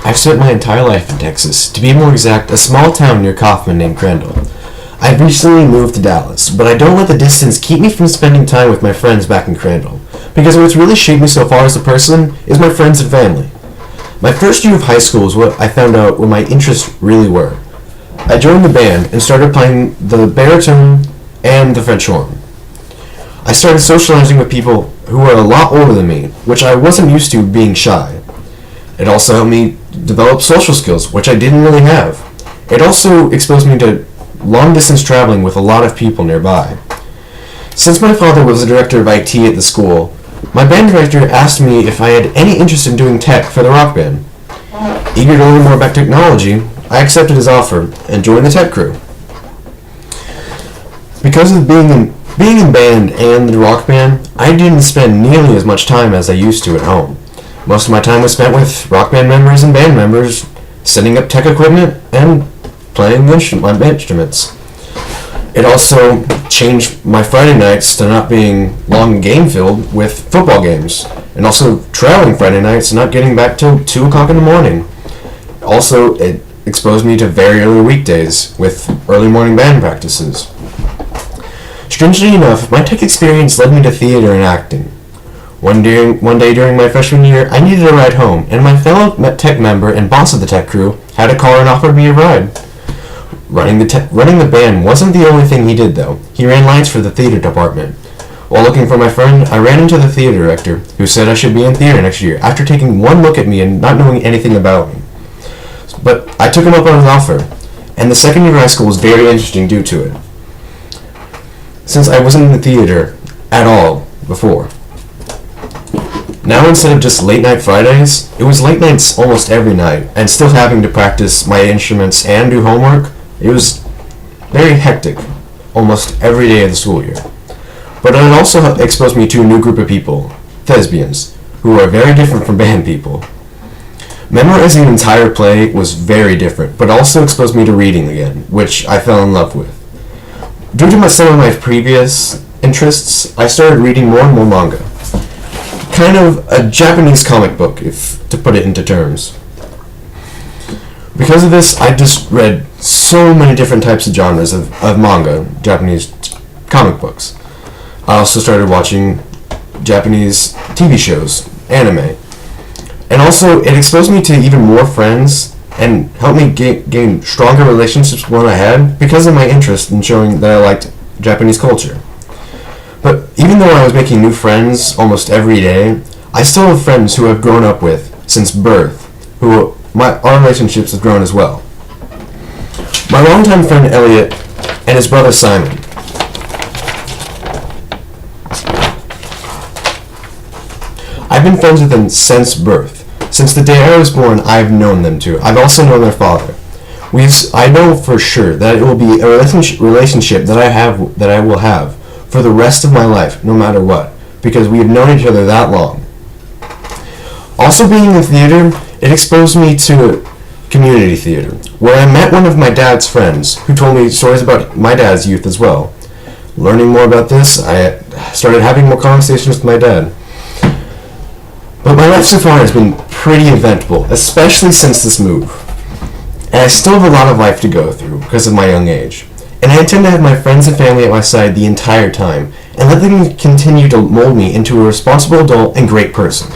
I've spent my entire life in Texas, to be more exact, a small town near Kaufman named Crandall. I've recently moved to Dallas, but I don't let the distance keep me from spending time with my friends back in Crandall, because what's really shaped me so far as a person is my friends and family. My first year of high school is what I found out what my interests really were. I joined the band and started playing the baritone and the French horn. I started socializing with people who were a lot older than me, which I wasn't used to being shy. It also helped me develop social skills, which I didn't really have. It also exposed me to long-distance traveling with a lot of people nearby. Since my father was the director of IT at the school, my band director asked me if I had any interest in doing tech for the rock band. Eager to learn more about technology, I accepted his offer and joined the tech crew. Because of being in band and the rock band, I didn't spend nearly as much time as I used to at home. Most of my time was spent with rock band members and band members, setting up tech equipment and playing my instruments. It also changed my Friday nights to not being long game filled with football games, and also traveling Friday nights and not getting back till 2 o'clock in the morning. Also, it exposed me to very early weekdays with early morning band practices. Strangely enough, my tech experience led me to theater and acting. One day during my freshman year, I needed a ride home, and my fellow tech member and boss of the tech crew had a car and offered me a ride. Running the band wasn't the only thing he did, though. He ran lights for the theater department. While looking for my friend, I ran into the theater director, who said I should be in theater next year, after taking one look at me and not knowing anything about me. But I took him up on his offer, and the second year of high school was very interesting due to it, since I wasn't in the theater at all before. Now, instead of just late night Fridays, it was late nights almost every night, and still having to practice my instruments and do homework. It was very hectic almost every day of the school year. But it also exposed me to a new group of people, thespians, who are very different from band people. Memorizing an entire play was very different, but also exposed me to reading again, which I fell in love with. Due to some of my previous interests, I started reading more and more manga. Kind of a Japanese comic book, if to put it into terms. Because of this, I just read so many different types of genres of manga, Japanese comic books. I also started watching Japanese TV shows, anime. And also, it exposed me to even more friends and helped me gain stronger relationships than I had because of my interest in showing that I liked Japanese culture. But even though I was making new friends almost every day, I still have friends who I've grown up with since birth, our relationships have grown as well. My longtime friend Elliot and his brother Simon. I've been friends with them since birth. Since the day I was born, I've known them too. I've also known their father. I know for sure that it will be a relationship that I will have for the rest of my life, no matter what, because we have known each other that long. Also, being in the theater, it exposed me to community theater, where I met one of my dad's friends, who told me stories about my dad's youth as well. Learning more about this, I started having more conversations with my dad. But my life so far has been pretty eventful, especially since this move. And I still have a lot of life to go through because of my young age. And I intend to have my friends and family at my side the entire time, and let them continue to mold me into a responsible adult and great person.